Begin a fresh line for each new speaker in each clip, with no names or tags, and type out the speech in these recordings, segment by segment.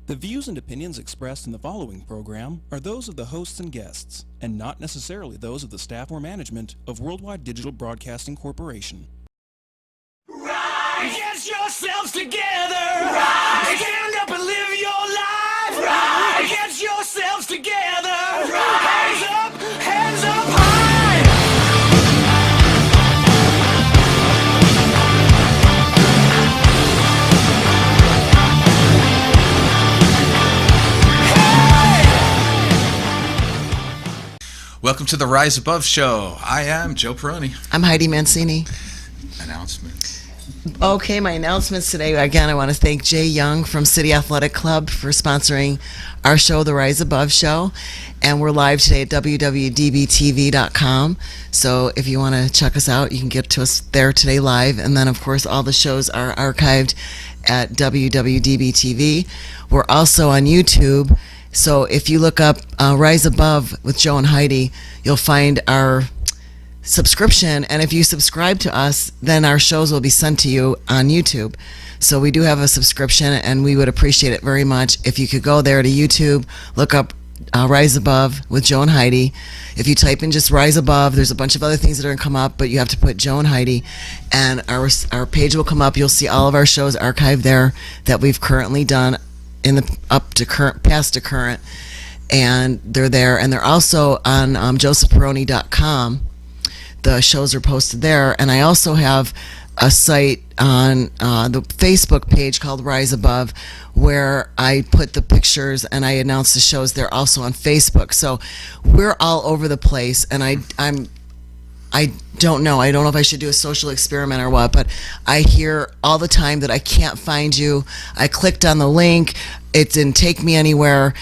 The views and opinions expressed in the following program are those of the hosts and guests, and not necessarily those of the staff or management of Worldwide Digital Broadcasting Corporation.
Rise! Get yourselves together! Rise! Stand up and live your life! Rise! Get yourselves together! Rise! Hands up high!
Welcome to the Rise Above Show. I am Joe Peroni.
I'm Heidi Mancini.
Announcements.
Okay, my announcements today. Again, I want to thank Jay Young from City Athletic Club for sponsoring our show, The Rise Above Show. And we're live today at www.dbtv.com. So if you want to check us out, you can get to us there today live. And then, of course, all the shows are archived at www.dbtv. We're also on YouTube. So if you look up Rise Above with Joe and Heidi, you'll find our subscription. And if you subscribe to us, then our shows will be sent to you on YouTube. So we do have a subscription, and we would appreciate it very much if you could go there to YouTube, look up Rise Above with Joe and Heidi. If you type in just Rise Above, there's a bunch of other things that are going to come up, but you have to put Joe and Heidi, and our page will come up. You'll see all of our shows archived there that we've currently done in the past to current, and they're there. And they're also on josephperoni.com. The shows are posted there. And I also have a site on the Facebook page called Rise Above, where I put the pictures and I announce the shows. They're also on Facebook. So we're all over the place, and I don't know. I don't know if I should do a social experiment or what, but I hear all the time that I can't find you. I clicked on the link. It didn't take me anywhere.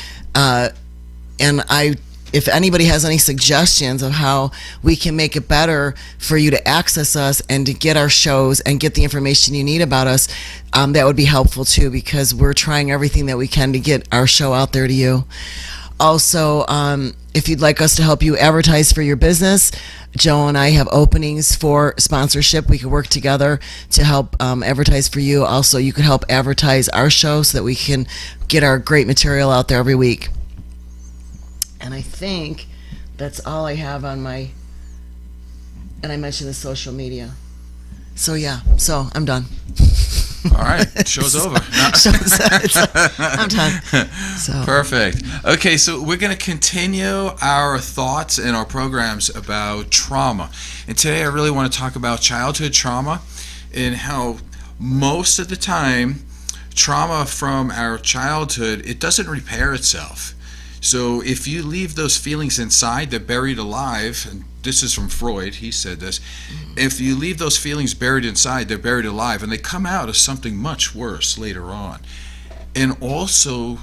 If anybody has any suggestions of how we can make it better for you to access us and to get our shows and get the information you need about us, that would be helpful too, because we're trying everything that we can to get our show out there to you. Also, if you'd like us to help you advertise for your business, Joe and I have openings for sponsorship. We could work together to help advertise for you. Also, you could help advertise our show so that we can get our great material out there every week. And I think that's all I have on my, and I mentioned the social media. So yeah, so I'm done.
All right, show's over.
I'm done. So.
Perfect. Okay, so we're going to continue our thoughts and our programs about trauma. And today I really want to talk about childhood trauma and how most of the time trauma from our childhood, it doesn't repair itself. So if you leave those feelings inside, they're buried alive. And this is from Freud, he said this. If you leave those feelings buried inside, they're buried alive, and they come out as something much worse later on. And also,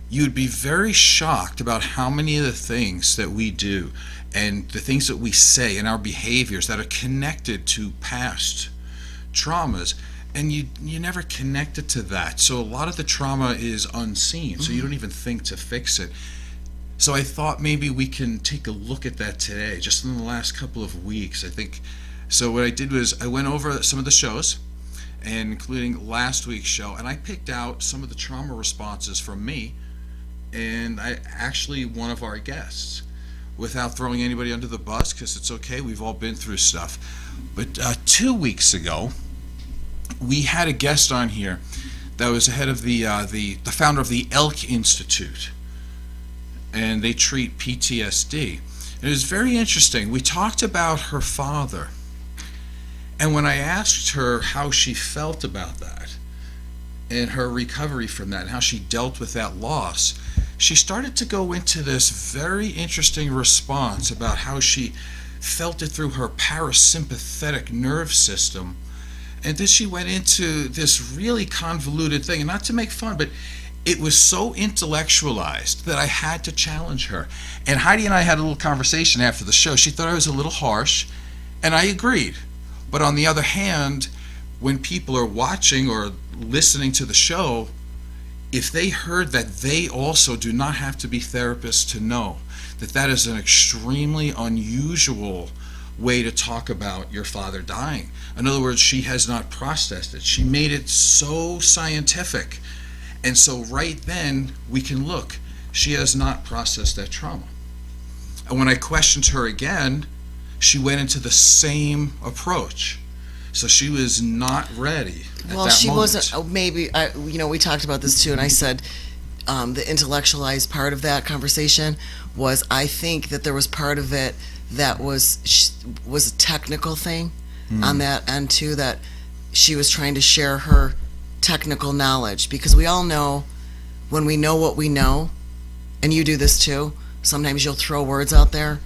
you'd be very shocked about how many of the things that we do and the things that we say and our behaviors that are connected to past traumas, and you never connect it to that. So a lot of the trauma is unseen, so you don't even think to fix it. So I thought maybe we can take a look at that today, just in the last couple of weeks, I think. So what I did was I went over some of the shows, and including last week's show, and I picked out some of the trauma responses from me and one of our guests, without throwing anybody under the bus, because it's okay, we've all been through stuff. But 2 weeks ago, we had a guest on here that was the head of the founder of the Elk Institute, and they treat PTSD. It was very interesting. We talked about her father, and when I asked her how she felt about that and her recovery from that and how she dealt with that loss, she started to go into this very interesting response about how she felt it through her parasympathetic nerve system. And then she went into this really convoluted thing, and not to make fun, but it was so intellectualized that I had to challenge her. And Heidi and I had a little conversation after the show. She thought I was a little harsh, and I agreed. But on the other hand, when people are watching or listening to the show, if they heard that they also do not have to be therapists to know that that is an extremely unusual way to talk about your father dying. In other words, she has not processed it. She made it so scientific. And so right then we can look, she has not processed that trauma. And when I questioned her again, she went into the same approach. So she was not ready at
Well,
that
she
moment.
wasn't. Maybe we talked about this too, and I said the intellectualized part of that conversation was, I think that there was part of it that was a technical thing on that end too, that she was trying to share her technical knowledge, because we all know when we know what we know, and you do this too. Sometimes you'll throw words out there,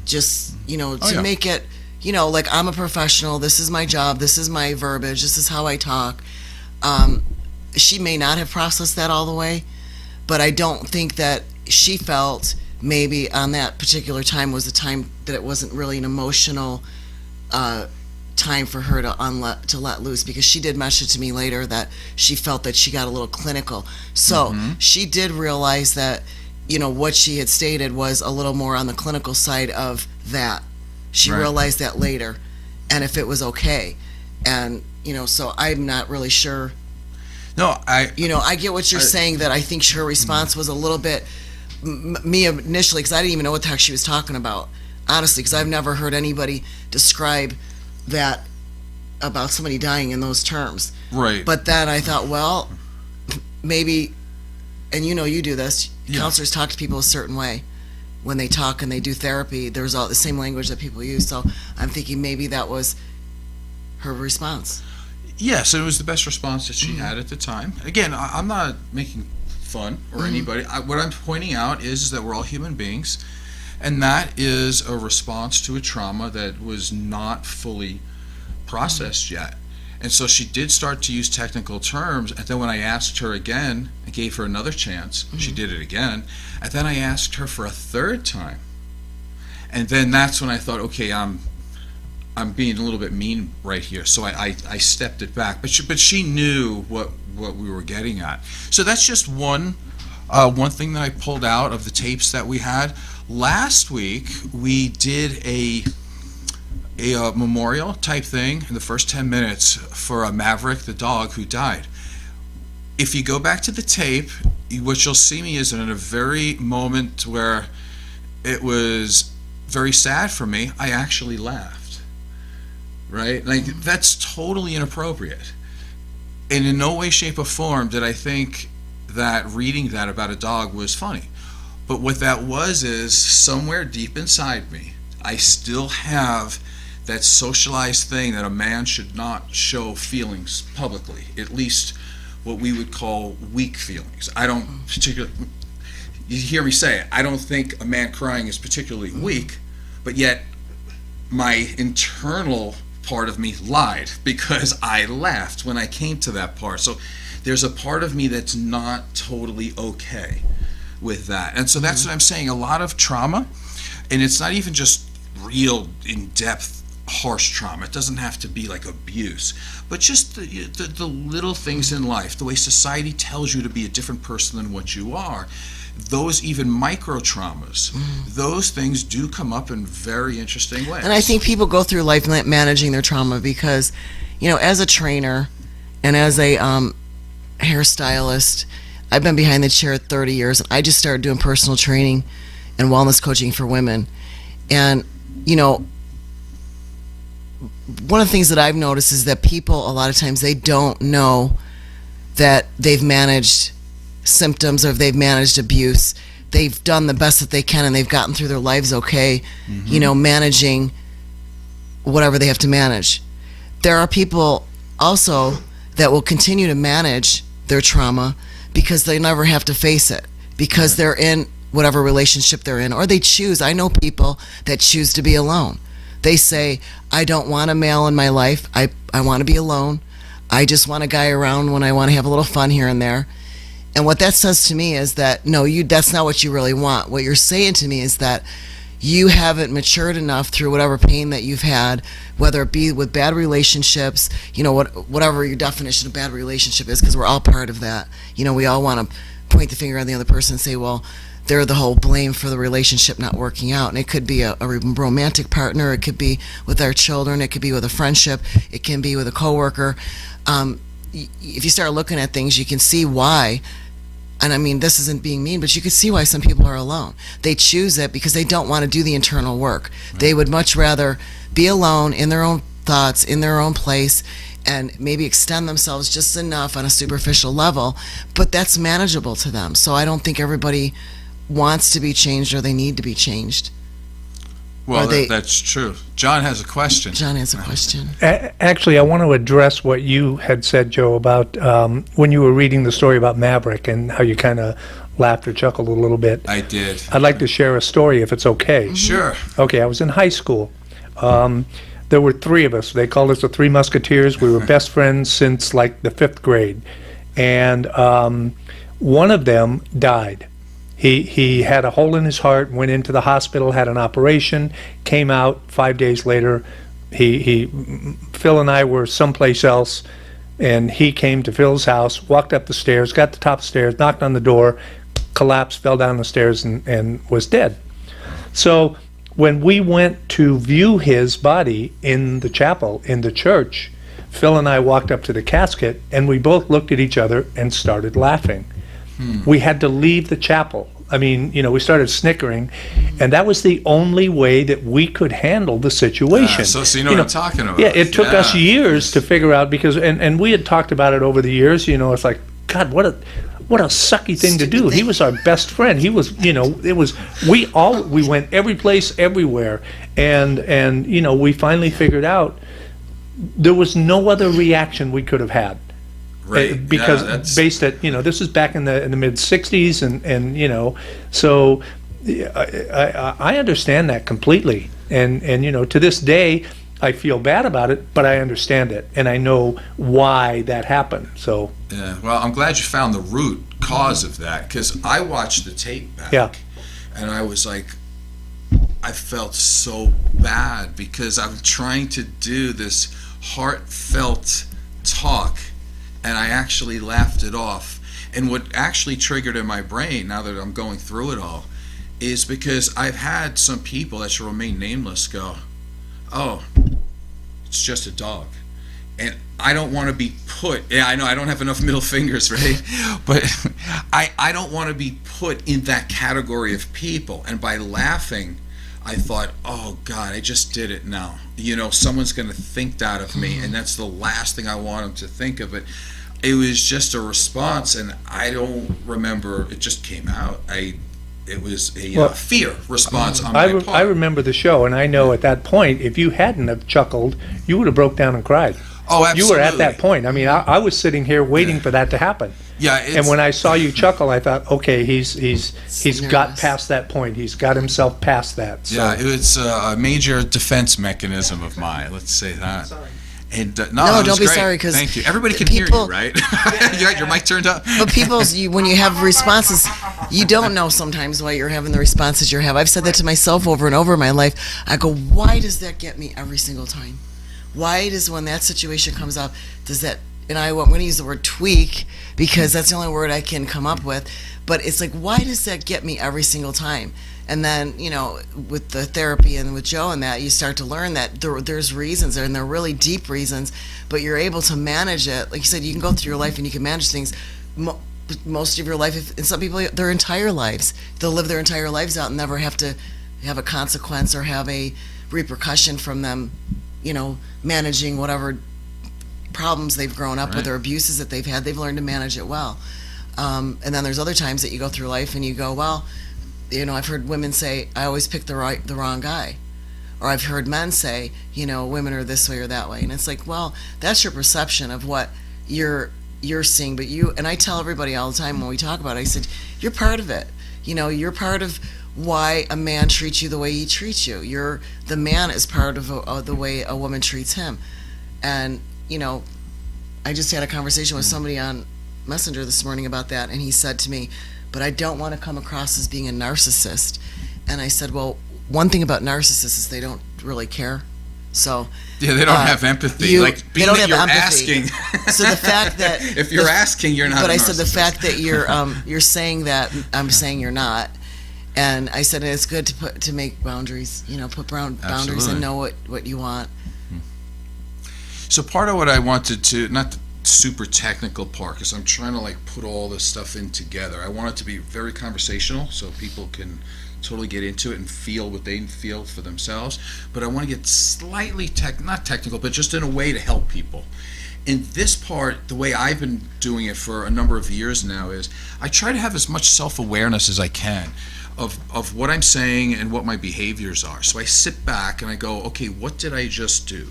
just to make it. Like, I'm a professional, this is my job, this is my verbiage, this is how I talk. She may not have processed that all the way, but I don't think that she felt maybe on that particular time was a time that it wasn't really an emotional time for her to let loose, because she did mention to me later that she felt that she got a little clinical. So she did realize that, what she had stated was a little more on the clinical side of that. She
Right.
realized that later, and if it was okay. And, so I'm not really sure.
No, I
I get what you're saying, that I think her response was a little bit, me initially, because I didn't even know what the heck she was talking about, honestly, because I've never heard anybody describe that about somebody dying in those terms.
right.
But then I thought, well, maybe, and you do this, counselors talk to people a certain way. When they talk and they do therapy, there's all the same language that people use. So I'm thinking maybe that was her response.
Yes, it was the best response that she had at the time. Again, I'm not making fun or anybody. What I'm pointing out is that we're all human beings, and that is a response to a trauma that was not fully processed yet. And so she did start to use technical terms, and then when I asked her again, I gave her another chance, she did it again, and then I asked her for a third time. And then that's when I thought, okay, I'm being a little bit mean right here, so I stepped it back. But she knew what we were getting at. So that's just one thing that I pulled out of the tapes that we had. Last week, we did a memorial type thing in the first 10 minutes for a Maverick, the dog, who died. If you go back to the tape, what you'll see me is in a very moment where it was very sad for me, I actually laughed. Right? Like, that's totally inappropriate. And in no way, shape, or form did I think that reading that about a dog was funny. But what that was is, somewhere deep inside me, I still have that socialized thing that a man should not show feelings publicly, at least what we would call weak feelings. I don't particularly, you hear me say it, I don't think a man crying is particularly weak, but yet my internal part of me lied because I laughed when I came to that part. So there's a part of me that's not totally okay with that. And so that's what I'm saying, a lot of trauma, and it's not even just real in-depth harsh trauma. It doesn't have to be like abuse, but just the little things in life, the way society tells you to be a different person than what you are, those even micro traumas, those things do come up in very interesting ways.
And I think people go through life managing their trauma because, as a trainer and as a hairstylist, I've been behind the chair 30 years. I just started doing personal training and wellness coaching for women. And, one of the things that I've noticed is that people, a lot of times, they don't know that they've managed symptoms or they've managed abuse. They've done the best that they can and they've gotten through their lives okay, managing whatever they have to manage. There are people also that will continue to manage their trauma because they never have to face it, because they're in whatever relationship they're in, or they choose. I know people that choose to be alone. They say, I don't want a male in my life. I want to be alone. I just want a guy around when I want to have a little fun here and there. And what that says to me is that, no, that's not what you really want. What you're saying to me is that you haven't matured enough through whatever pain that you've had, whether it be with bad relationships, whatever your definition of bad relationship is, because we're all part of that. We all want to point the finger at the other person and say, well, they're the whole blame for the relationship not working out. And it could be a romantic partner, it could be with our children, it could be with a friendship, it can be with a coworker. if you start looking at things, you can see why. And I mean, this isn't being mean, but you can see why some people are alone. They choose it because they don't want to do the internal work. Right. They would much rather be alone in their own thoughts, in their own place, and maybe extend themselves just enough on a superficial level, but that's manageable to them. So I don't think everybody wants to be changed or they need to be changed.
Well, that's true. John has a question.
John has a question.
Actually, I want to address what you had said, Joe, about when you were reading the story about Maverick and how you kind of laughed or chuckled a little bit.
I did.
I'd like to share a story if it's okay.
Mm-hmm. Sure.
Okay, I was in high school. There were three of us. They called us the Three Musketeers. We were best friends since like the 5th grade. And one of them died. He had a hole in his heart, went into the hospital, had an operation, came out 5 days later. Phil and I were someplace else, and he came to Phil's house, walked up the stairs, got to the top of the stairs, knocked on the door, collapsed, fell down the stairs, and was dead. So when we went to view his body in the chapel, in the church, Phil and I walked up to the casket, and we both looked at each other and started laughing. We had to leave the chapel. I mean, we started snickering, and that was the only way that we could handle the situation.
So you know what I'm talking about.
Yeah, it took us years to figure out, because, and we had talked about it over the years, it's like, God, what a sucky thing to do. He was our best friend. He was, we went every place, everywhere, and we finally figured out there was no other reaction we could have had.
Right.
Because based at, this is back in the mid 60s, and so I understand that completely, and to this day I feel bad about it, but I understand it, and I know why that happened. So
yeah, well, I'm glad you found the root cause of that, because I watched the tape back, and I was like, I felt so bad because I'm trying to do this heartfelt talk, and I actually laughed it off. And what actually triggered in my brain, now that I'm going through it all, is because I've had some people that shall remain nameless go, oh, it's just a dog. And I don't want to be put, I know I don't have enough middle fingers, right? But I don't want to be put in that category of people. And by laughing, I thought, oh God, I just did it now. Someone's going to think that of me, and that's the last thing I want them to think of it. It was just a response, and I don't remember, it just came out. It was a fear response on my part.
I remember the show, and I know at that point, if you hadn't have chuckled, you would have broke down and cried.
Oh, absolutely.
You were at that point. I mean, I was sitting here waiting for that to happen.
Yeah,
and when I saw you chuckle, I thought, okay, he's got past that point. He's got himself past that. So.
Yeah, it was a major defense mechanism of mine. Let's say that. Sorry. And
no, don't be sorry, because
thank you. Everybody can hear you, right? You got your mic turned up.
But when you have responses, you don't know sometimes why you're having the responses you have. I've said that to myself over and over in my life. I go, why does that get me every single time? Why does, when that situation comes up, does that, and I'm going to use the word tweak because that's the only word I can come up with, but it's like, why does that get me every single time? And then, with the therapy and with Joe and that, you start to learn that there's reasons, and they're really deep reasons, but you're able to manage it. Like you said, you can go through your life and you can manage things most of your life, and some people, their entire lives. They'll live their entire lives out and never have to have a consequence or have a repercussion from them, managing whatever problems they've grown up with or abuses that they've had. They've learned to manage it well. And then there's other times that you go through life and you go, well, I've heard women say, I always pick the wrong guy. Or I've heard men say, women are this way or that way. And it's like, well, that's your perception of what you're seeing. But and I tell everybody all the time when we talk about it, I said, you're part of it. You're part of why a man treats you the way he treats you. The man is part of the way a woman treats him. And, I just had a conversation with somebody on Messenger this morning about that, and he said to me, but I don't want to come across as being a narcissist. And I said, well, one thing about narcissists is they don't really care. So
yeah, they don't have empathy.
They don't have empathy.
Asking.
So the fact that
if you're asking, you're not.
But
I
said the fact that you're saying that, I'm saying you're not. And I said it's good to make boundaries. Put boundaries and know what you want.
So part of what I wanted to, not super technical part because I'm trying to like put all this stuff in together. I want it to be very conversational so people can totally get into it and feel what they feel for themselves. But I want to get slightly not technical, but just in a way to help people. In this part, the way I've been doing it for a number of years now is I try to have as much self-awareness as I can of what I'm saying and what my behaviors are. So I sit back and I go, okay, what did I just do?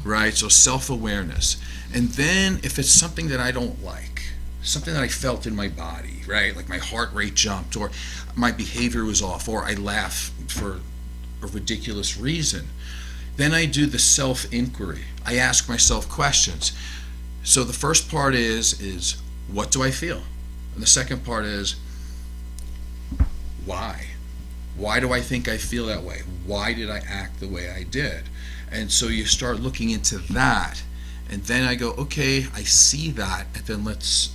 Right? So self-awareness. And then if it's something that I don't like, something that I felt in my body, right? Like my heart rate jumped or my behavior was off or I laugh for a ridiculous reason, then I do the self-inquiry. I ask myself questions. So the first part is what do I feel? And the second part is why? Why do I think I feel that way? Why did I act the way I did? And so you start looking into that, and then I go, okay, I see that, and then let's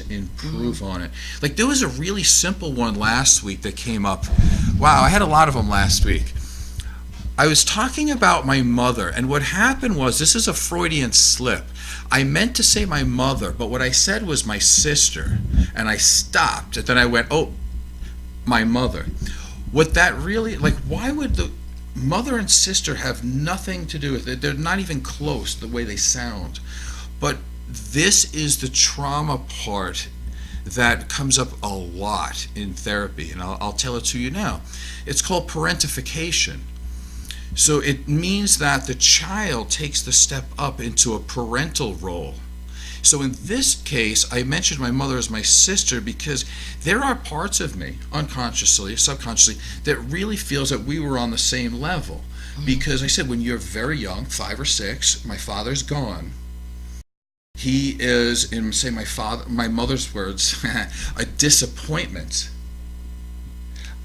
improve on it. Like there was a really simple one last week that came up. Wow, I had a lot of them last week. I was talking about my mother, and what happened was, this is a Freudian slip. I meant to say my mother, but what I said was my sister, and I stopped, and then I went, oh, my mother. What that really, like, why would the mother and sister have nothing to do with it? They're not even close the way they sound. But this is the trauma part that comes up a lot in therapy, and I'll tell it to you now. It's called parentification. So it means that the child takes the step up into a parental role. So in this case, I mentioned my mother as my sister because there are parts of me, unconsciously, subconsciously, that really feels that we were on the same level. Because I said, when you're very young, 5 or 6, my father's gone. He is, in say my mother's words, a disappointment.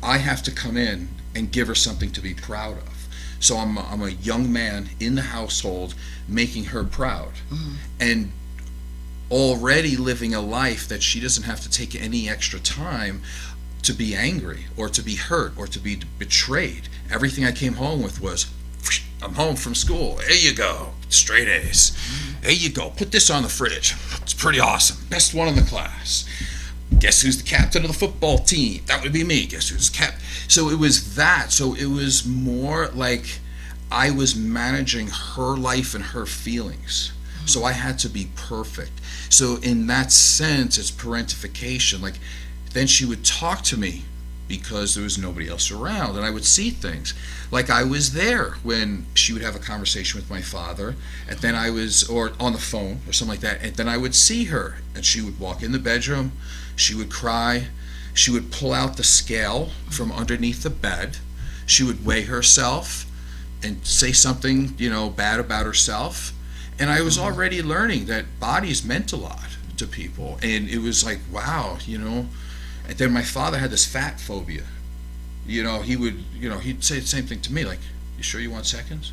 I have to come in and give her something to be proud of. So I'm a young man in the household making her proud. And already living a life that she doesn't have to take any extra time to be angry or to be hurt or to be betrayed. Everything I came home with was, I'm home from school. There you go. Straight A's. There you go. Put this on the fridge. It's pretty awesome. Best one in the class. Guess who's the captain of the football team? That would be me. Guess who's captain? So it was that. So it was more like I was managing her life and her feelings. So I had to be perfect. So in that sense, it's parentification. Like, then she would talk to me because there was nobody else around, and I would see things. Like I was there when she would have a conversation with my father, and then I was, or on the phone or something like that, and then I would see her, and she would walk in the bedroom, she would cry, she would pull out the scale from underneath the bed, she would weigh herself and say something, bad about herself. And I was already learning that bodies meant a lot to people. And it was like, wow, And then my father had this fat phobia. He would, he'd say the same thing to me, like, you sure you want seconds?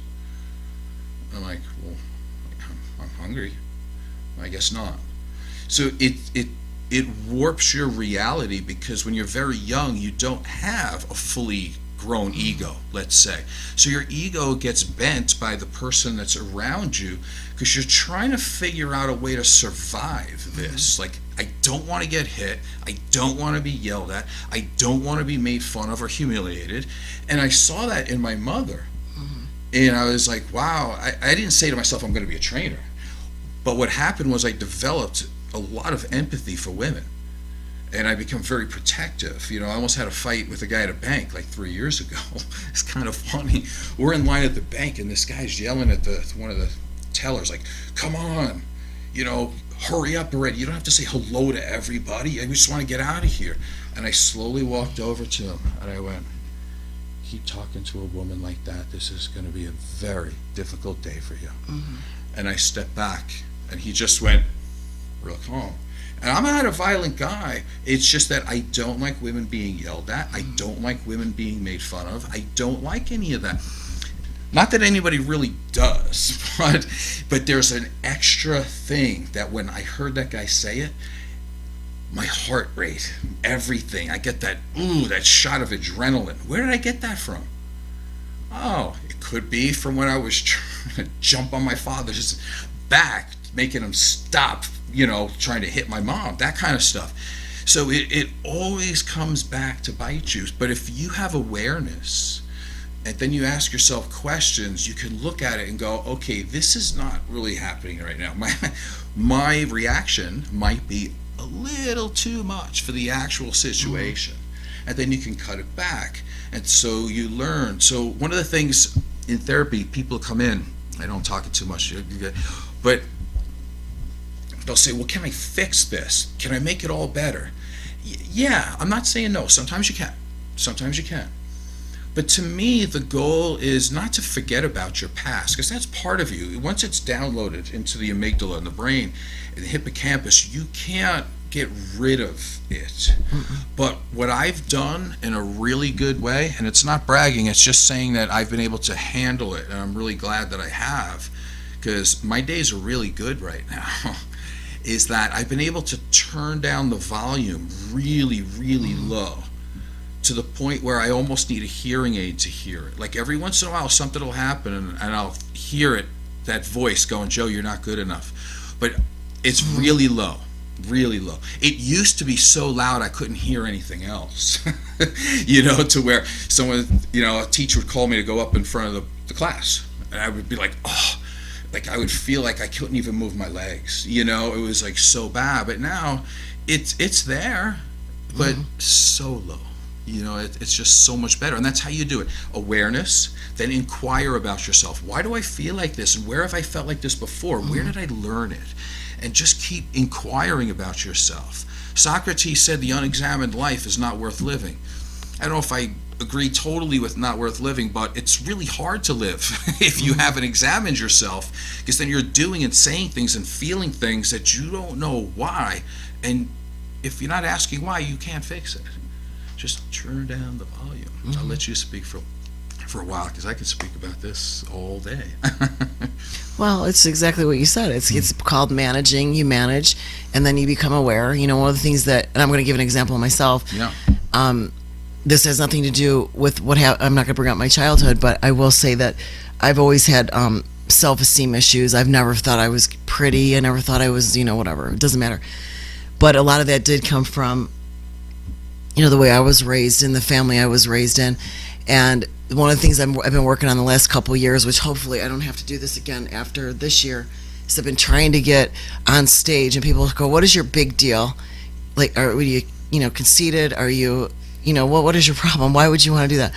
I'm like, well, I'm hungry. I guess not. So it warps your reality because when you're very young, you don't have a fully grown ego, let's say. So your ego gets bent by the person that's around you because you're trying to figure out a way to survive this. Like, I don't want to get hit. I don't want to be yelled at. I don't want to be made fun of or humiliated. And I saw that in my mother. And I was like, wow, I didn't say to myself, I'm going to be a trainer. But what happened was I developed a lot of empathy for women. And I become very protective. I almost had a fight with a guy at a bank like 3 years ago. It's kind of funny. We're in line at the bank, and this guy's yelling at one of the tellers, like, come on, hurry up already. You don't have to say hello to everybody. I just want to get out of here. And I slowly walked over to him, and I went, keep talking to a woman like that. This is going to be a very difficult day for you. And I stepped back, and he just went real calm. And I'm not a violent guy. It's just that I don't like women being yelled at. I don't like women being made fun of. I don't like any of that. Not that anybody really does, but there's an extra thing that when I heard that guy say it, my heart rate, everything, I get that shot of adrenaline. Where did I get that from? Oh, it could be from when I was trying to jump on my father's back making them stop, trying to hit my mom, that kind of stuff. So it always comes back to bite you. But if you have awareness and then you ask yourself questions, you can look at it and go, okay, this is not really happening right now. My reaction might be a little too much for the actual situation. And then you can cut it back. And so you learn. So one of the things in therapy, people come in, I don't talk it too much, but they'll say, well, can I fix this? Can I make it all better? Yeah, I'm not saying no. Sometimes you can. Sometimes you can. But to me, the goal is not to forget about your past, because that's part of you. Once it's downloaded into the amygdala and the brain and the hippocampus, you can't get rid of it. But what I've done in a really good way, and it's not bragging, it's just saying that I've been able to handle it, and I'm really glad that I have, because my days are really good right now, is that I've been able to turn down the volume really, really low, to the point where I almost need a hearing aid to hear it. Like every once in a while something will happen and I'll hear it, that voice going, Joe, you're not good enough. But it's really low, really low. It used to be so loud I couldn't hear anything else. To where someone, a teacher would call me to go up in front of the class, and I would be like, oh, like I would feel like I couldn't even move my legs. It was like so bad. But now it's there, but so low. It's just so much better. And that's how you do it. Awareness, then inquire about yourself. Why do I feel like this? And where have I felt like this before? Where did I learn it? And just keep inquiring about yourself. Socrates said the unexamined life is not worth living. I don't know if I agree totally with not worth living, but it's really hard to live if you haven't examined yourself, because then you're doing and saying things and feeling things that you don't know why. And if you're not asking why, you can't fix it. Just turn down the volume. I'll let you speak for a while, because I could speak about this all day.
Well, it's exactly what you said. It's called managing. You manage, and then you become aware. One of the things that, and I'm going to give an example of myself.
Yeah.
This has nothing to do with I'm not going to bring up my childhood, but I will say that I've always had self-esteem issues. I've never thought I was pretty. I never thought I was, whatever. It doesn't matter. But a lot of that did come from the way I was raised, in the family I was raised in. And one of the things I've been working on the last couple of years, which hopefully I don't have to do this again after this year, is I've been trying to get on stage, and people go, what is your big deal? Like, are you, conceited? Are you, what is your problem? Why would you want to do that?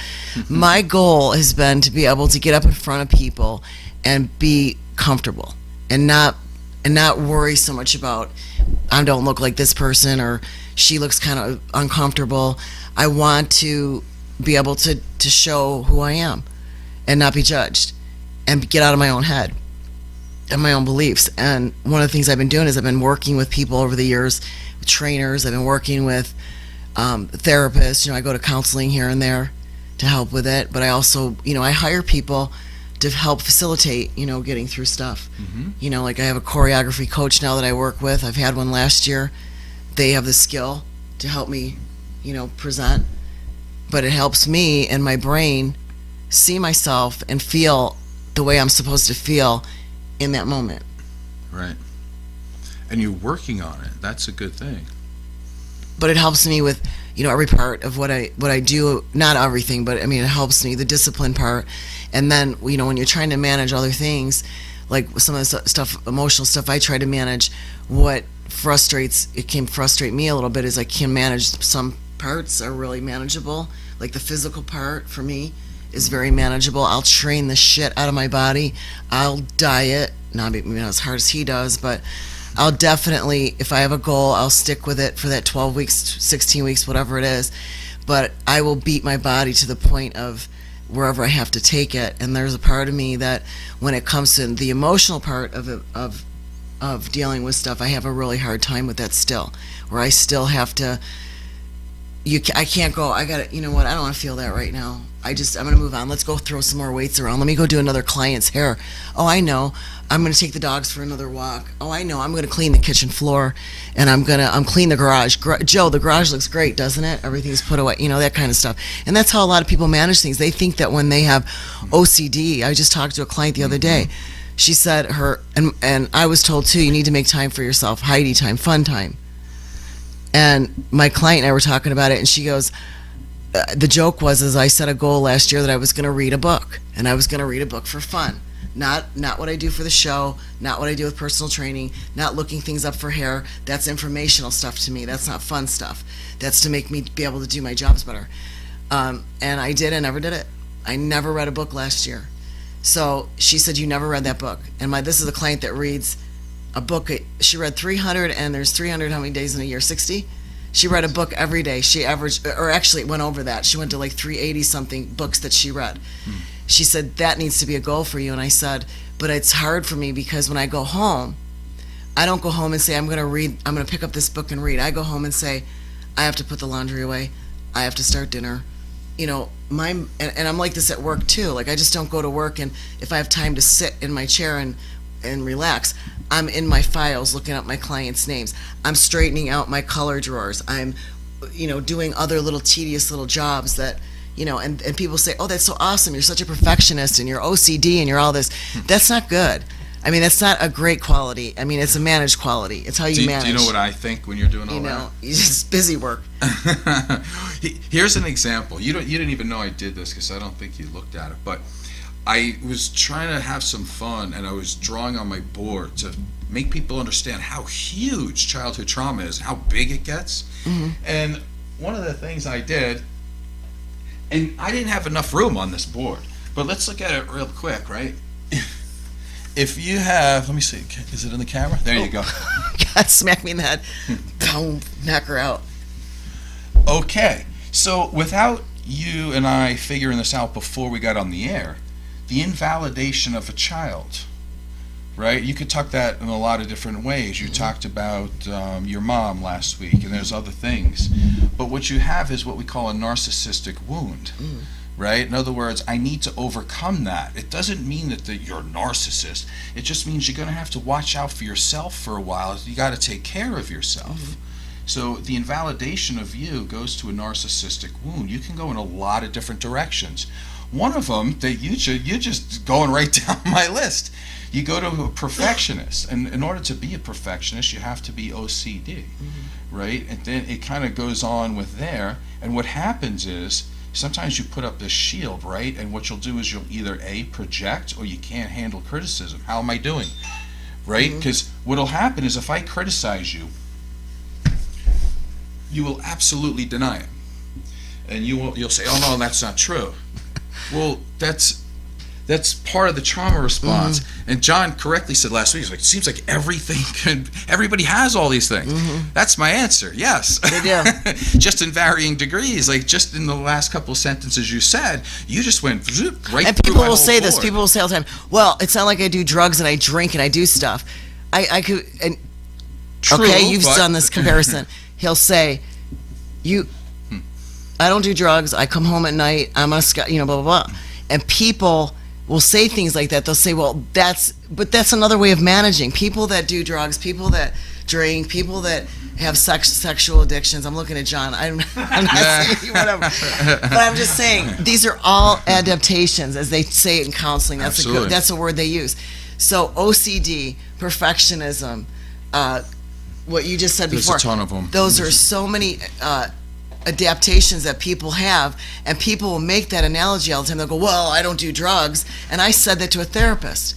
My goal has been to be able to get up in front of people and be comfortable, and not worry so much about, I don't look like this person, or she looks kind of uncomfortable. I want to be able to show who I am and not be judged, and get out of my own head and my own beliefs. And one of the things I've been doing is I've been working with people over the years, trainers. I've been working with therapists. I go to counseling here and there to help with it. But I also, I hire people to help facilitate, getting through stuff. Like I have a choreography coach now that I work with. I've had one last year. They have the skill to help me, present. But it helps me and my brain see myself and feel the way I'm supposed to feel in that moment.
Right. And you're working on it. That's a good thing.
But it helps me with, every part of what I do. Not everything, but it helps me, the discipline part. And then, when you're trying to manage other things, like some of the stuff, emotional stuff, I try to manage. What can frustrate me a little bit is I can manage some parts are really manageable. Like the physical part for me is very manageable. I'll train the shit out of my body. I'll diet, not as hard as he does, but I'll definitely, if I have a goal, I'll stick with it for that 12 weeks, 16 weeks, whatever it is. But I will beat my body to the point of wherever I have to take it. And there's a part of me that when it comes to the emotional part of dealing with stuff, I have a really hard time with that still, where I still have to, I can't go, I gotta, I don't want to feel that right now. I'm gonna move on. Let's go throw some more weights around. Let me go do another client's hair. Oh, I know, I'm gonna take the dogs for another walk. Oh, I know, I'm gonna clean the kitchen floor, and I'm clean the garage. Joe, the garage looks great, doesn't it? Everything's put away, that kind of stuff. And that's how a lot of people manage things. They think that when they have OCD, I just talked to a client the other day. she said and I was told too, you need to make time for yourself, Heidi time, fun time. And my client and I were talking about it, and she goes, the joke was, is I set a goal last year that I was going to read a book, and I was going to read a book for fun. Not what I do for the show, not what I do with personal training, not looking things up for hair. That's informational stuff to me. That's not fun stuff. That's to make me be able to do my jobs better. And I never did it. I never read a book last year. So she said, you never read that book. And this is a client that reads a book. She read 300, and there's 300 how many days in a year? 60? She read a book every day. She averaged, or actually it went over that. She went to like 380 something books that she read. She said, that needs to be a goal for you. And I said, but it's hard for me because when I go home, I don't go home and say, I'm going to pick up this book and read. I go home and say, I have to put the laundry away. I have to start dinner. You know, and I'm like this at work too. Like, I just don't go to work, and if I have time to sit in my chair and relax, I'm in my files looking up my clients' names. I'm straightening out my color drawers. I'm, doing other little tedious little jobs that, and people say, oh, that's so awesome. You're such a perfectionist and you're OCD and you're all this. That's not good. I mean, that's not a great quality. I mean, it's a managed quality. It's how you manage.
Do you know what I think when you're doing all that?
It's just busy work.
Here's an example. You didn't even know I did this because I don't think you looked at it. But I was trying to have some fun, and I was drawing on my board to make people understand how huge childhood trauma is, how big it gets. Mm-hmm. And one of the things I did, and I didn't have enough room on this board, but let's look at it real quick, right? If you have, let me see, is it in the camera? There you go.
God, smack me in the head. Boom, knock her out.
Okay, so without you and I figuring this out before we got on the air, the invalidation of a child, right? You could talk that in a lot of different ways. You talked about your mom last week, and there's other things. But what you have is what we call a narcissistic wound. Right? In other words, I need to overcome that. It doesn't mean that you're a narcissist. It just means you're going to have to watch out for yourself for a while. You got to take care of yourself. So the invalidation of you goes to a narcissistic wound. You can go in a lot of different directions. One of them that you're just going right down my list. You go to a perfectionist, and in order to be a perfectionist, you have to be OCD, right? And then it kind of goes on with there. And what happens is, sometimes you put up this shield, right? And what you'll do is you'll either A, project, or you can't handle criticism. How am I doing? Right? Because what'll happen is if I criticize you, you will absolutely deny it. And you'll say, oh no, that's not true. Well, that's part of the trauma response. And John correctly said last week, he's like, it seems like everybody has all these things. That's my answer, yes.
They do.
Just in varying degrees. Like, just in the last couple of sentences you said, you just went zoop, right
and
through
people
my
will
whole
say this.
board.
People will say all the time, well, it's not like I do drugs and I drink and I do stuff. I could, and
True,
okay, you've
but-
done this comparison. He'll say, I don't do drugs. I come home at night. I'm a, blah, blah, blah. And people will say things like that. They'll say, well, that's another way of managing. People that do drugs, people that drink, people that have sexual addictions. I'm looking at John. I'm not saying whatever. But I'm just saying, these are all adaptations, as they say it in counseling. That's a word they use. So OCD, perfectionism, what you just said before.
There's a ton of them.
Those are so many adaptations that people have, and people will make that analogy all the time. They'll go, well, I don't do drugs. And I said that to a therapist.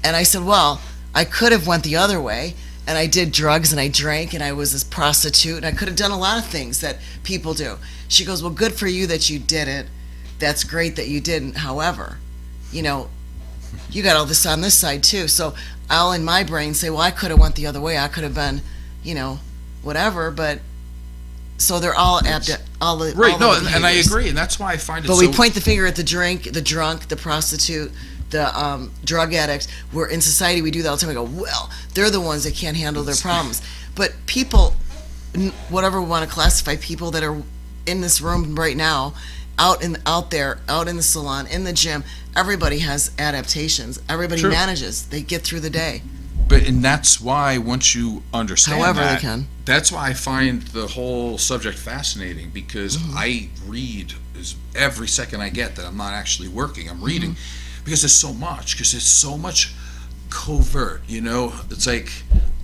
And I said, well, I could have went the other way, and I did drugs, and I drank, and I was this prostitute, and I could have done a lot of things that people do. She goes, well, good for you that you did it. That's great that you didn't. However, you got all this on this side too. So I'll in my brain say, well, I could have went the other way. I could have been, whatever, but so they're all all the
Right,
all
no,
the
and I
behaviors.
agree, and that's why I find it
But
so...
we point the finger at the drunk, the prostitute, the drug addict. We're in society, we do that all the time. We go, well, they're the ones that can't handle their problems. But people, whatever we want to classify, people that are in this room right now, out there, out in the salon, in the gym, everybody has adaptations. Everybody
True.
manages. They get through the day.
And that's why once you understand
However
that,
they can.
that's why I find the whole subject fascinating, because I read every second I get that I'm not actually working. I'm reading because there's so much covert, it's like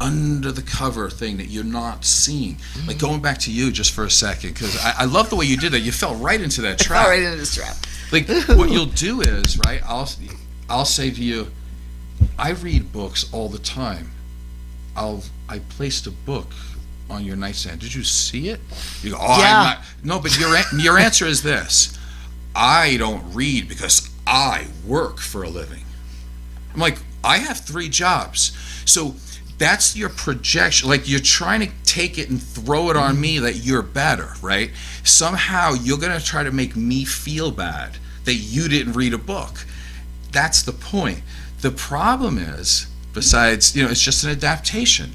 under the cover thing that you're not seeing. Like going back to you just for a second, because I love the way you did that. You fell right into that trap.
All right into this trap.
Like what you'll do is, right, I'll say to you, I read books all the time. I placed a book on your nightstand. Did you see it? You go, oh,
Yeah.
I'm not. No, but your answer is this. I don't read because I work for a living. I'm like, I have 3 jobs. So that's your projection. Like you're trying to take it and throw it on me that you're better, right? Somehow you're going to try to make me feel bad that you didn't read a book. That's the point. The problem is, besides, it's just an adaptation.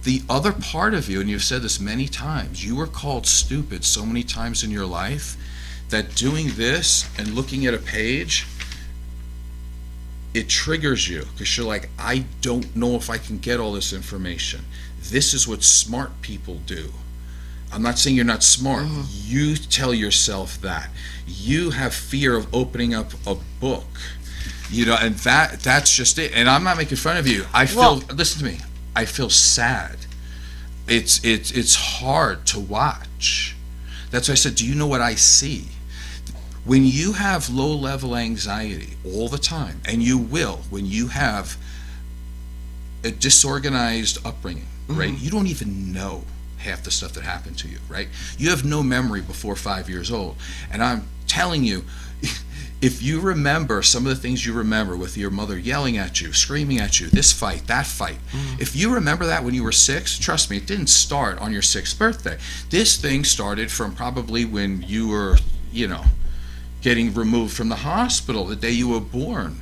The other part of you, and you've said this many times, you were called stupid so many times in your life that doing this and looking at a page, it triggers you because you're like, I don't know if I can get all this information. This is what smart people do. I'm not saying you're not smart. You tell yourself that. You have fear of opening up a book. And that's just it. And I'm not making fun of you. Listen to me. I feel sad. It's hard to watch. That's why I said, do you know what I see? When you have low-level anxiety all the time, and you will, when you have a disorganized upbringing, right? You don't even know half the stuff that happened to you, right? You have no memory before 5 years old. And I'm telling you, if you remember some of the things you remember with your mother yelling at you, screaming at you, this fight, that fight, if you remember that when you were 6, trust me, it didn't start on your 6th birthday. This thing started from probably when you were, getting removed from the hospital, the day you were born.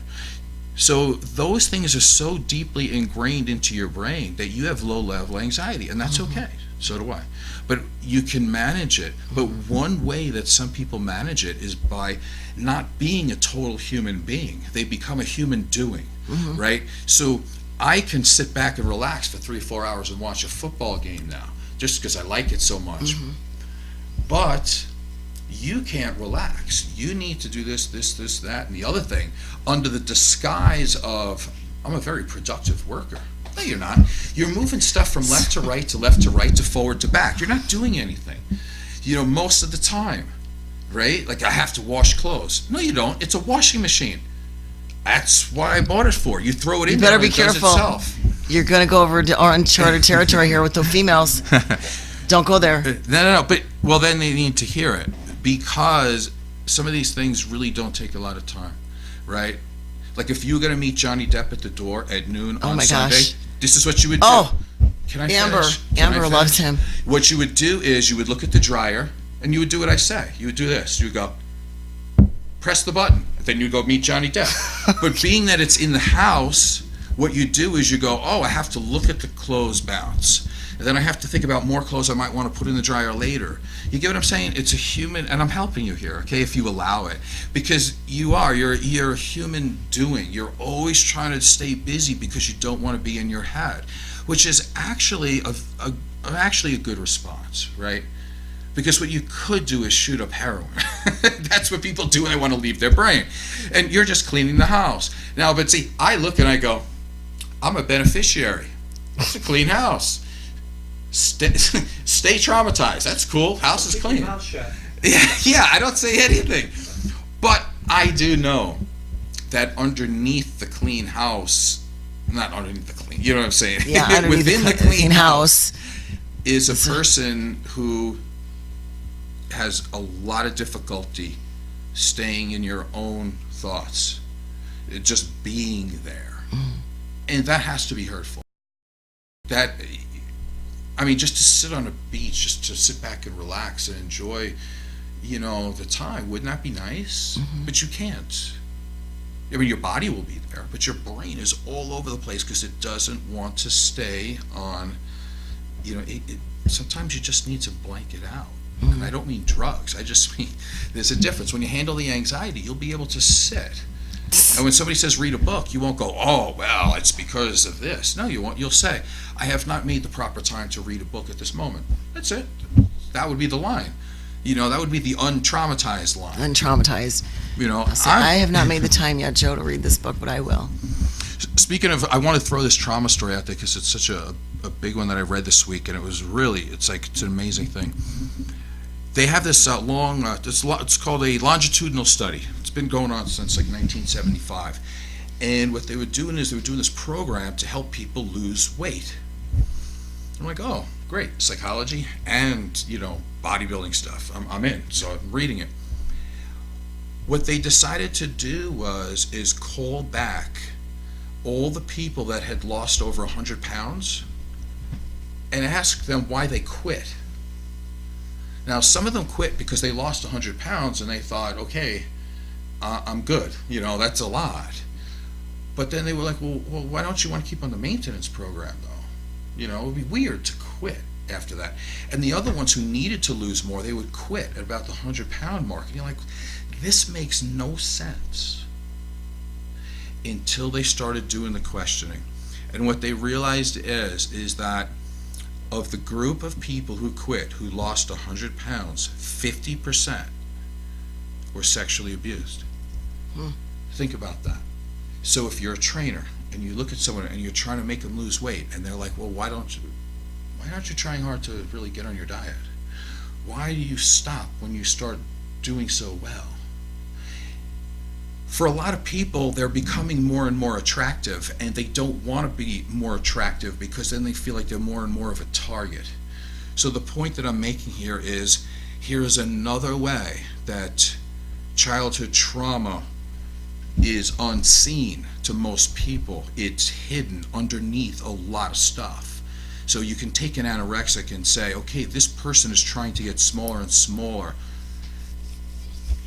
So those things are so deeply ingrained into your brain that you have low-level anxiety, and that's okay. So do I. But you can manage it. But one way that some people manage it is by not being a total human being. They become a human doing, right? So I can sit back and relax for 3 or 4 hours and watch a football game now, just because I like it so much. But you can't relax. You need to do this, that, and the other thing under the disguise of, I'm a very productive worker. No, you're not. You're moving stuff from left to right to forward to back. You're not doing anything, most of the time, right? Like I have to wash clothes. No, you don't. It's a washing machine. That's what I bought it for. You throw it in there and it does itself.
You're going to go over to uncharted territory here with the females. Don't go there.
No. But, then they need to hear it because some of these things really don't take a lot of time, right? Like if you were going to meet Johnny Depp at the door at noon on Sunday, this is what you would do.
Oh,
can I
Amber.
finish?
Amber loves him.
What you would do is you would look at the dryer and you would do what I say. You would do this. You would go, press the button. Then you go meet Johnny Depp. But being that it's in the house, what you do is you go, oh, I have to look at the clothes bounce. And then I have to think about more clothes I might want to put in the dryer later. You get what I'm saying? It's a human, and I'm helping you here, okay, if you allow it. Because you're a human doing. You're always trying to stay busy because you don't want to be in your head, which is actually a good response, right? Because what you could do is shoot up heroin. That's what people do when they want to leave their brain. And you're just cleaning the house. Now, but see, I look and I go, I'm a beneficiary. It's a clean house. Stay traumatized. That's cool. House is clean.
Mouth shut.
Yeah, I don't say anything. But I do know that underneath the clean house, not underneath the clean, you know what I'm saying?
Yeah, underneath
within
the clean house
is a person who has a lot of difficulty staying in your own thoughts, just being there. And that has to be hurtful. Just to sit on a beach, just to sit back and relax and enjoy, the time, wouldn't that be nice? But you can't. Your body will be there, but your brain is all over the place because it doesn't want to stay on, sometimes you just need to blank it out. And I don't mean drugs. I just mean there's a difference. When you handle the anxiety, you'll be able to sit. And when somebody says read a book, you won't go, oh, well, it's because of this. No, you won't. You'll say, I have not made the proper time to read a book at this moment. That's it. That would be the line. That would be the untraumatized line.
Untraumatized. I have not made the time yet, Joe, to read this book, but I will.
Speaking of, I want to throw this trauma story out there because it's such a big one that I read this week, and it was really, it's an amazing thing. They have this it's called a longitudinal study. It's been going on since like 1975. And what they were doing is they were doing this program to help people lose weight. I'm like, oh, great, psychology and, bodybuilding stuff. I'm in, so I'm reading it. What they decided to do is call back all the people that had lost over 100 pounds and ask them why they quit. Now, some of them quit because they lost 100 pounds and they thought, okay, I'm good. That's a lot. But then they were like, well, why don't you want to keep on the maintenance program, though? It would be weird to quit after that. And the other ones who needed to lose more, they would quit at about the 100-pound mark. And you're like, this makes no sense. Until they started doing the questioning. And what they realized is that of the group of people who quit, who lost 100 pounds, 50% were sexually abused. Think about that. So if you're a trainer and you look at someone and you're trying to make them lose weight and they're like, well, why aren't you trying hard to really get on your diet? Why do you stop when you start doing so well? For a lot of people, they're becoming more and more attractive, and they don't want to be more attractive because then they feel like they're more and more of a target. So the point that I'm making here is another way that childhood trauma is unseen to most people. It's hidden underneath a lot of stuff. So you can take an anorexic and say, okay, this person is trying to get smaller and smaller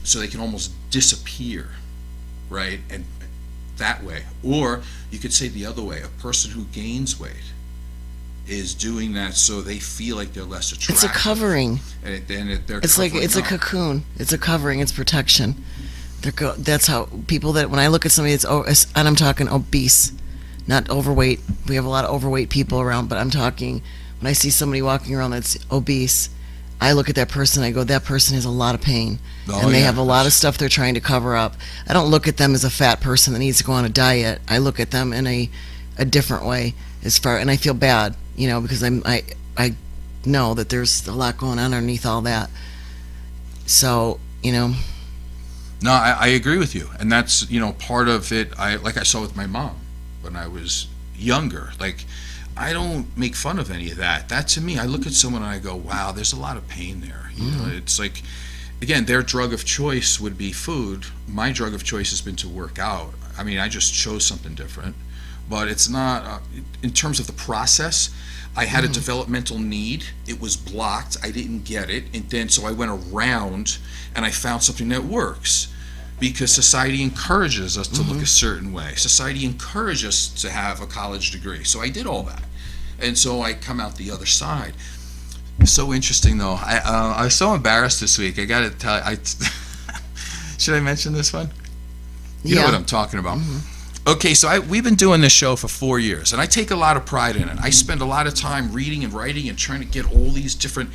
so they can almost disappear. Right? And that way. Or you could say the other way, a person who gains weight is doing that so they feel like they're less attractive.
It's a covering.
And then
it's like it's a cocoon. It's a covering. It's protection. That's how people when I look at somebody that's, and I'm talking obese, not overweight. We have a lot of overweight people around, but I'm talking when I see somebody walking around that's obese, I look at that person, I go, that person has a lot of pain. And they have a lot of stuff they're trying to cover up. I don't look at them as a fat person that needs to go on a diet. I look at them in a different way and I feel bad, because I know that there's a lot going on underneath all that. So,
No, I agree with you. And that's, part of it, like I saw with my mom when I was younger. Like, I don't make fun of any of that. That to me, I look at someone and I go, wow, there's a lot of pain there. It's like, again, their drug of choice would be food. My drug of choice has been to work out. I mean, I just chose something different. But it's not, in terms of the process, I had a developmental need. It was blocked. I didn't get it. And then so I went around and I found something that works. Because society encourages us to look a certain way. Society encourages us to have a college degree. So I did all that. And so I come out the other side. So interesting, though. I was so embarrassed this week. I got to tell you. Should I mention this one? You know what I'm talking about. Okay, so we've been doing this show for 4 years, and I take a lot of pride in it. I spend a lot of time reading and writing and trying to get all these different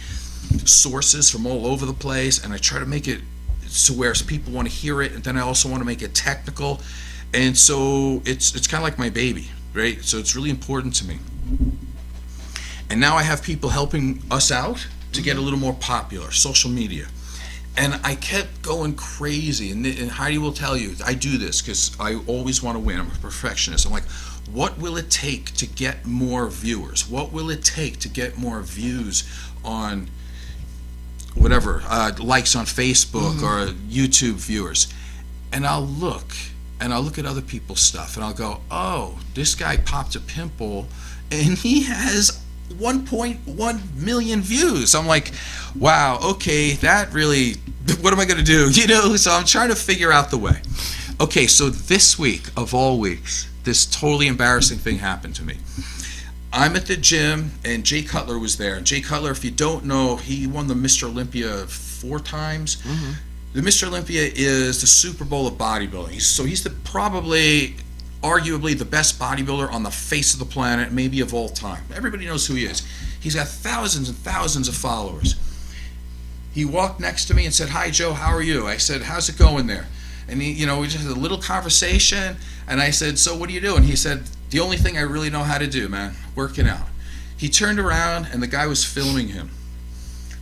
sources from all over the place, and I try to make it so where people want to hear it, and then I also want to make it technical, and so it's kind of like my baby, right? So it's really important to me. And now I have people helping us out to get a little more popular, social media. And I kept going crazy, and Heidi will tell you, I do this because I always want to win. I'm a perfectionist. I'm like, what will it take to get more viewers? What will it take to get more views on whatever, likes on Facebook or YouTube viewers? And I'll look at other people's stuff, and I'll go, oh, this guy popped a pimple, and he has 1.1 million views. I'm like, wow, okay, that really, what am I going to do? So I'm trying to figure out the way. Okay, so this week, of all weeks, this totally embarrassing thing happened to me. I'm at the gym, and Jay Cutler was there. Jay Cutler, if you don't know, he won the Mr. Olympia 4 times. The Mr. Olympia is the Super Bowl of bodybuilding. He's probably arguably the best bodybuilder on the face of the planet, maybe of all time. Everybody knows who he is. He's got thousands and thousands of followers. He walked next to me and said, "Hi, Joe, how are you?" I said, "How's it going there?" And he, we just had a little conversation, And I said, so what do you do? And he said, the only thing I really know how to do, man, working out. He turned around and the guy was filming him.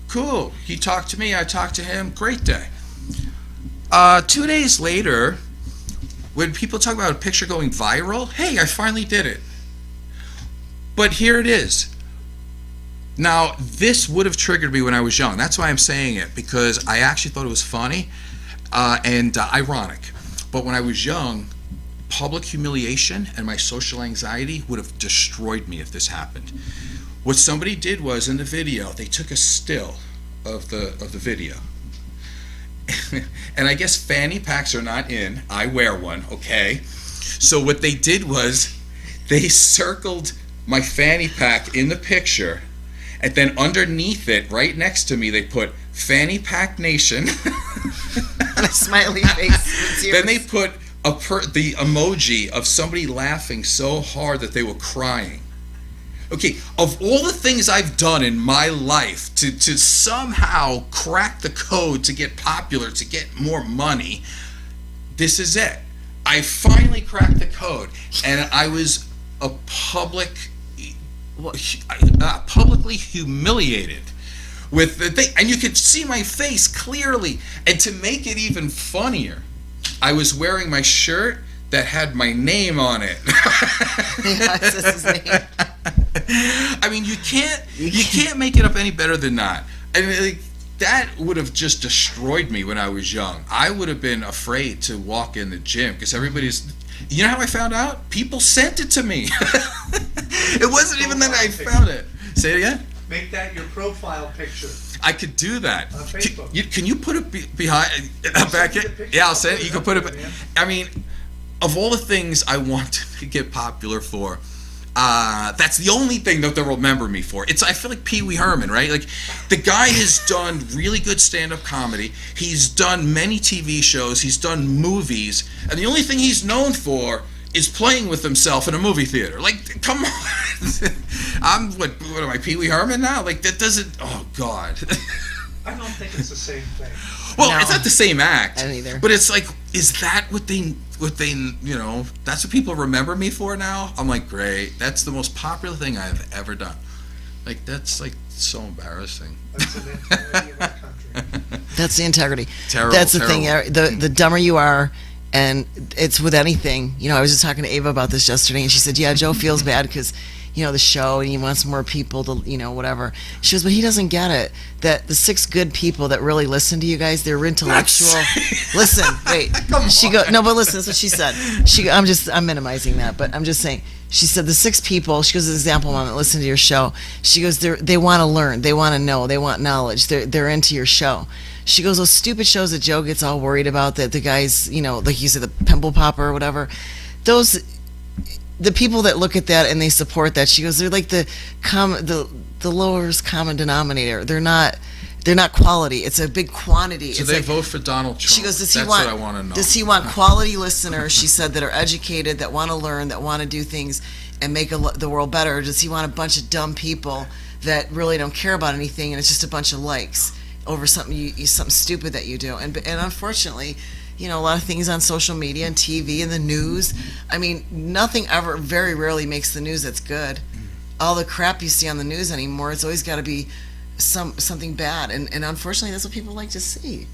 Cool. He talked to me, I talked to him. Great day. 2 days later, when people talk about a picture going viral, hey, I finally did it. But here it is. Now, this would have triggered me when I was young. That's why I'm saying it, because I actually thought it was funny and ironic. But when I was young, public humiliation and my social anxiety would have destroyed me if this happened. What somebody did was, in the video, they took a still of the video. And I guess fanny packs are not in. I wear one, okay? So what they did was they circled my fanny pack in the picture, and then underneath it, right next to me, they put Fanny Pack Nation.
And a smiley face.
Then they put the emoji of somebody laughing so hard that they were crying. Okay, of all the things I've done in my life to somehow crack the code to get popular, to get more money, this is it. I finally cracked the code, and I was publicly humiliated with the thing, and you could see my face clearly. And to make it even funnier, I was wearing my shirt that had my name on it.
Yes, that's his name.
I mean, you can't make it up any better than that. I mean, like, that would have just destroyed me when I was young. I would have been afraid to walk in the gym because everybody's. You know how I found out? People sent it to me. It wasn't even that I found it. Say it again.
Make that your profile picture.
I could do that.
On Facebook.
Can you put it behind back in? Yeah, I'll say it. You can put it. I mean, of all the things I want to get popular for, that's the only thing that they'll remember me for. I feel like Pee Wee Herman, right? Like, the guy has done really good stand-up comedy. He's done many TV shows. He's done movies, and the only thing he's known for is playing with himself in a movie theater. Like, come on. I'm what am I, Pee Wee Herman now? Like, that doesn't. Oh God.
I don't think it's the same thing.
Well,
No.
it's not the same act.
I don't either.
But it's like, is that what they, that's what people remember me for now? I'm like, great. That's the most popular thing I've ever done. Like, that's like so embarrassing.
That's an integrity of our country.
That's the integrity.
Terrible,
That's the
terrible.
thing. The dumber you are, and it's with anything. You know, I was just talking to Ava about this yesterday, and she said, yeah, Joe feels bad because, you know, the show, and he wants more people to, you know, whatever. She goes, but he doesn't get it. That the 6 good people that really listen to you guys, they're intellectual. Listen, wait. She goes, no, but listen, that's what she said. I'm minimizing that, but I'm just saying. She said the 6 people, she goes, example, mom, that listen to your show. She goes, they want to learn, they want to know, they want knowledge, they're into your show. She goes, those stupid shows that Joe gets all worried about, that the guys, you know, like you said, the pimple popper or whatever, the people that look at that and they support that, she goes, they're like the lowest common denominator. They're not quality. It's a big quantity.
So
it's
they
like,
vote for Donald Trump.
she goes,
That's what I want to know.
does he want quality listeners, she said, that are educated, that want to learn, that want to do things and make the world better? Or does he want a bunch of dumb people that really don't care about anything and it's just a bunch of likes over something something stupid that you do? And unfortunately, you know, a lot of things on social media and TV and the news. I mean, nothing ever, very rarely makes the news that's good. All the crap you see on the news anymore, it's always got to be something bad. And unfortunately, that's what people like to see.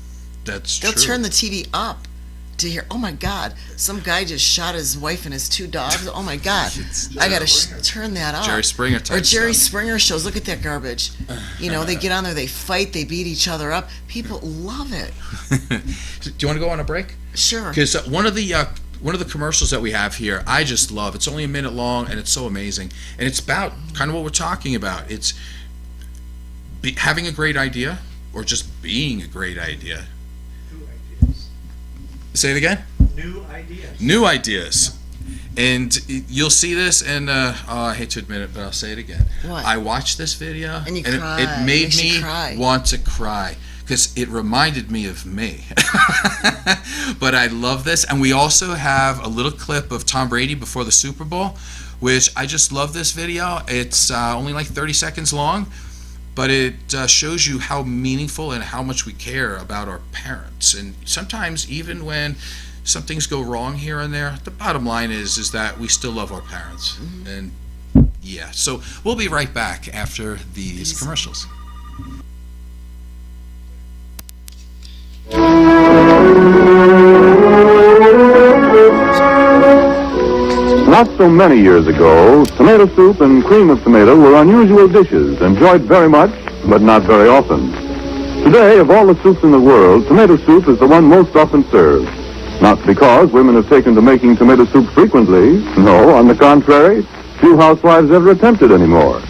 That's
They'll
true.
turn the TV up to hear, oh my God, some guy just shot his wife and his 2 dogs. Oh my God, I got to turn that up.
Jerry Springer type
Or Jerry
stuff.
Springer shows. Look at that garbage. You know, they get on there, they fight, they beat each other up. People love it.
Do you want to go on a break?
Sure.
Because one of the commercials that we have here, I just love. It's only a minute long, and it's so amazing. And it's about kind of what we're talking about. It's having a great idea, or just being a great idea.
New ideas.
Say it again.
New ideas.
New ideas. And you'll see this, and I hate to admit it, but I'll say it again.
What?
I watched this video,
And you
it
cried.
made
Makes you
me
cry.
want to cry because it reminded me of me. But I love this, and we also have a little clip of Tom Brady before the Super Bowl, which I just love this video. It's only like 30 seconds long, but it shows you how meaningful and how much we care about our parents. And sometimes even when some things go wrong here and there. The bottom line is that we still love our parents. And yeah, so we'll be right back after these commercials.
Not so many years ago, tomato soup and cream of tomato were unusual dishes, enjoyed very much, but not very often. Today, of all the soups in the world, tomato soup is the one most often served. Not because women have taken to making tomato soup frequently. No, on the contrary, few housewives ever attempt it anymore.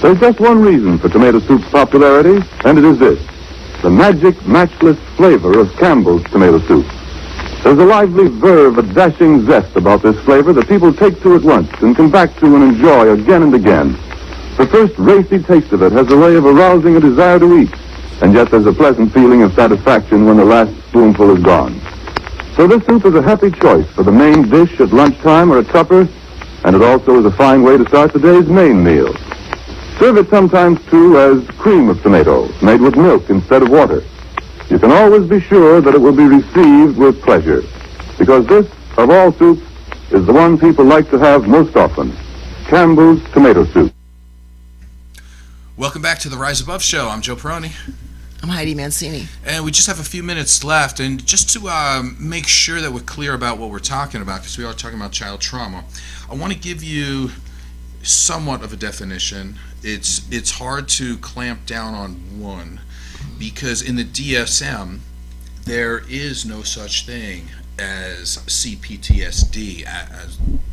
There's just one reason for tomato soup's popularity, and it is this: the magic, matchless flavor of Campbell's tomato soup. There's a lively verve, a dashing zest about this flavor that people take to at once and come back to and enjoy again and again. The first racy taste of it has a way of arousing a desire to eat, and yet there's a pleasant feeling of satisfaction when the last spoonful is gone. So this soup is a happy choice for the main dish at lunchtime or at supper, and it also is a fine way to start the day's main meal. Serve it sometimes, too, as cream of tomato, made with milk instead of water. You can always be sure that it will be received with pleasure, because this, of all soups, is the one people like to have most often: Campbell's tomato soup.
Welcome back to the Rise Above Show. I'm Joe Peroni.
I'm Heidi Mancini.
And we just have a few minutes left, and just to make sure that we're clear about what we're talking about, because we are talking about child trauma, I want to give you somewhat of a definition. It's hard to clamp down on one, because in the DSM, there is no such thing as CPTSD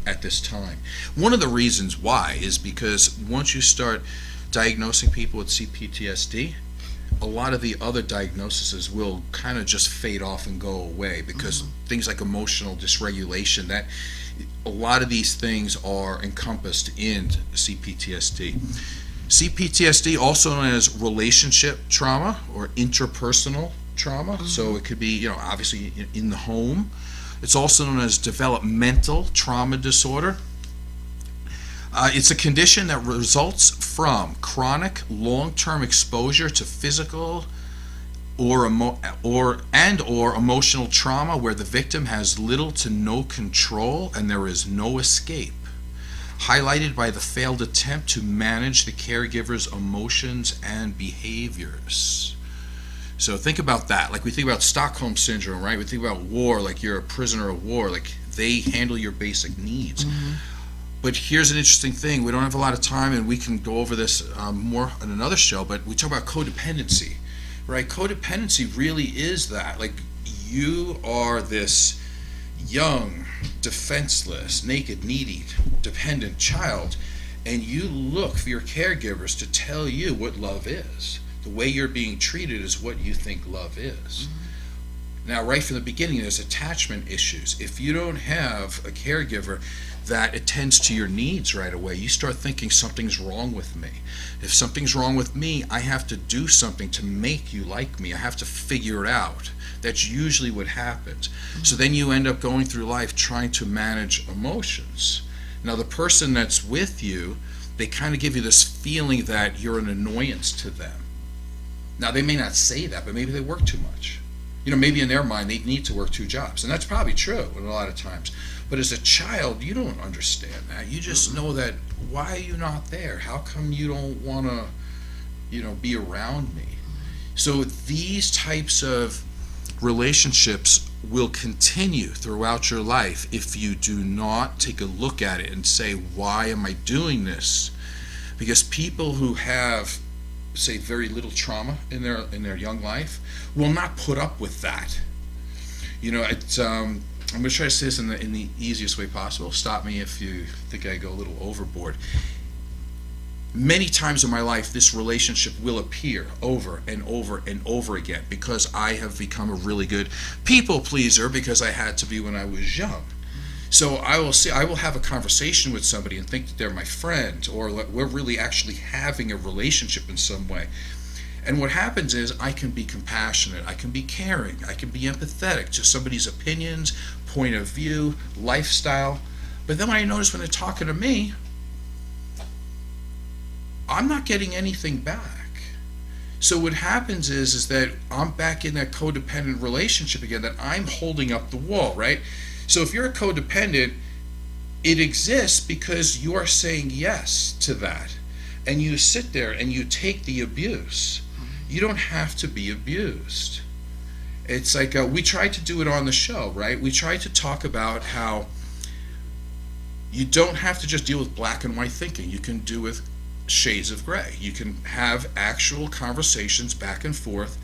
at this time. One of the reasons why is because once you start diagnosing people with CPTSD, a lot of the other diagnoses will kind of just fade off and go away, because things like emotional dysregulation, that a lot of these things are encompassed in CPTSD. CPTSD, also known as relationship trauma or interpersonal trauma. So it could be, obviously in the home. It's also known as developmental trauma disorder. It's a condition that results from chronic long-term exposure to physical or emotional trauma where the victim has little to no control and there is no escape, highlighted by the failed attempt to manage the caregiver's emotions and behaviors. So think about that. Like we think about Stockholm Syndrome, right? We think about war, like you're a prisoner of war, like they handle your basic needs. But here's an interesting thing. We don't have a lot of time, and we can go over this more on another show, but we talk about codependency, right? Codependency really is that. Like you are this young, defenseless, naked, needy, dependent child, and you look for your caregivers to tell you what love is. The way you're being treated is what you think love is. Now, right from the beginning, there's attachment issues. If you don't have a caregiver that attends to your needs right away, you start thinking something's wrong with me. If something's wrong with me, I have to do something to make you like me. I have to figure it out. That's usually what happens. So then you end up going through life trying to manage emotions. Now, the person that's with you, they kind of give you this feeling that you're an annoyance to them. Now, they may not say that, but maybe they work too much. Maybe in their mind they need to work 2 jobs, and that's probably true a lot of times. But as a child, you don't understand that. You just know that, why are you not there? How come you don't want to, be around me? So these types of relationships will continue throughout your life if you do not take a look at it and say, why am I doing this? Because people who have, say, very little trauma in their young life will not put up with that. I'm going to try to say this in the easiest way possible. Stop me if you think I go a little overboard. Many times in my life, this relationship will appear over and over and over again because I have become a really good people pleaser because I had to be when I was young. So I will have a conversation with somebody and think that they're my friend, or that we're really actually having a relationship in some way. And what happens is I can be compassionate, I can be caring, I can be empathetic to somebody's opinions, point of view, lifestyle. But then I notice when they're talking to me, I'm not getting anything back. So what happens is that I'm back in that codependent relationship again, that I'm holding up the wall, right? So if you're a codependent, it exists because you are saying yes to that. And you sit there and you take the abuse. You don't have to be abused. It's like we tried to do it on the show, right? We tried to talk about how you don't have to just deal with black and white thinking. You can do with shades of gray. You can have actual conversations back and forth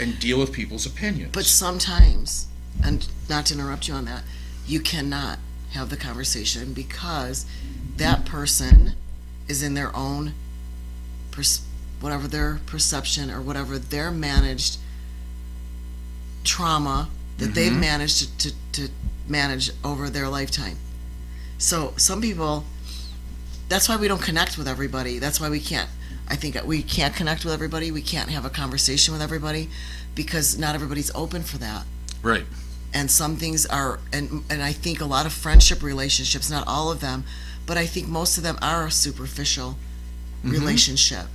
and deal with people's opinions.
But sometimes, and not to interrupt you on that, you cannot have the conversation because that person is in their own whatever their perception or whatever their managed trauma that they've managed to manage over their lifetime. So some people, that's why we don't connect with everybody. That's why we can't, I think we can't connect with everybody. We can't have a conversation with everybody because not everybody's open for that.
Right.
And some things are, and I think a lot of friendship relationships, not all of them, but I think most of them are a superficial relationship.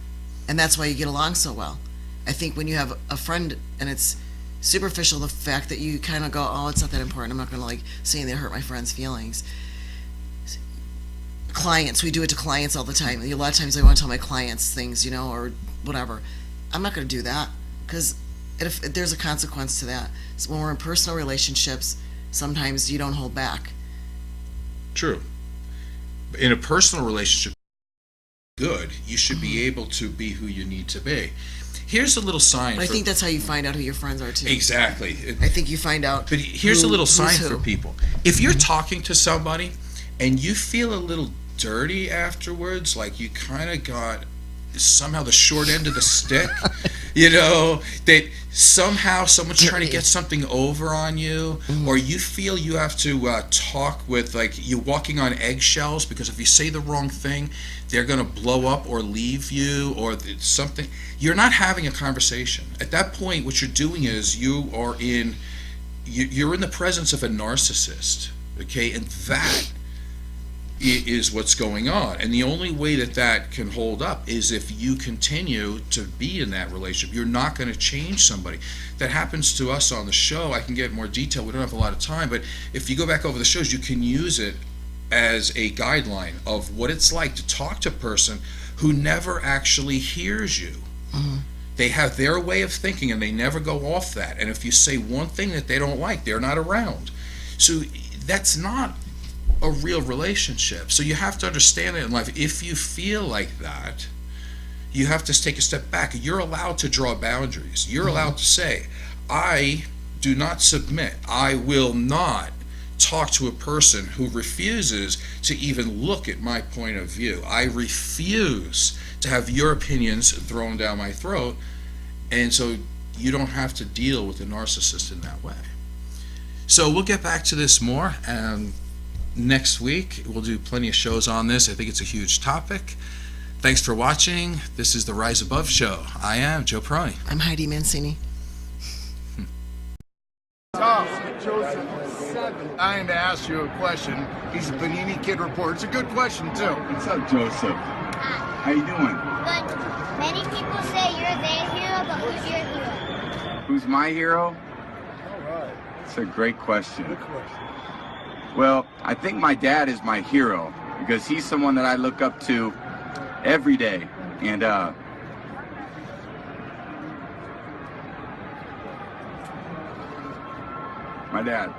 And that's why you get along so well. I think when you have a friend and it's superficial, the fact that you kind of go, oh, it's not that important. I'm not going to like say they hurt my friend's feelings. Clients, we do it to clients all the time. A lot of times I want to tell my clients things, you know, or whatever. I'm not going to do that because if there's a consequence to that. So when we're in personal relationships, sometimes you don't hold back.
True. In a personal relationship, good, you should be able to be who you need to be. Here's a little sign.
But I think that's how you find out who your friends are too.
Exactly.
I think you find out.
But here's a little sign
who's
for
who.
people. If you're talking to somebody and you feel a little dirty afterwards, like you kind of got somehow the short end of the stick, you know, that somehow someone's trying to get something over on you, or you feel you have to talk with, like, you're walking on eggshells because if you say the wrong thing, they're going to blow up or leave you or something. You're not having a conversation. At that point, what you're doing is you're in the presence of a narcissist, okay, and that is what's going on. And the only way that can hold up is if you continue to be in that relationship. You're not going to change somebody. That happens to us on the show. I can get more detail. We don't have a lot of time, but if you go back over the shows, you can use it as a guideline of what it's like to talk to a person who never actually hears you. They have their way of thinking and they never go off that. And if you say one thing that they don't like, they're not around. So that's not a real relationship. So you have to understand it in life. If you feel like that, you have to take a step back. You're allowed to draw boundaries. You're allowed to say, I do not submit. I will not talk to a person who refuses to even look at my point of view. I refuse to have your opinions thrown down my throat. And so you don't have to deal with a narcissist in that way. So we'll get back to this more next week. We'll do plenty of shows on this. I think it's a huge topic. Thanks for watching. This is the Rise Above Show. I am Joe Peroni.
I'm Heidi Mancini.
I am to ask you a question. He's a Panini Kid reporter. It's a good question, too.
What's up, Joseph? How you doing?
Good. Many people say you're their hero, but who's your hero?
Who's my hero?
All right.
It's a great question.
Good question.
Well, I think my dad is my hero because he's someone that I look up to every day. And, my dad.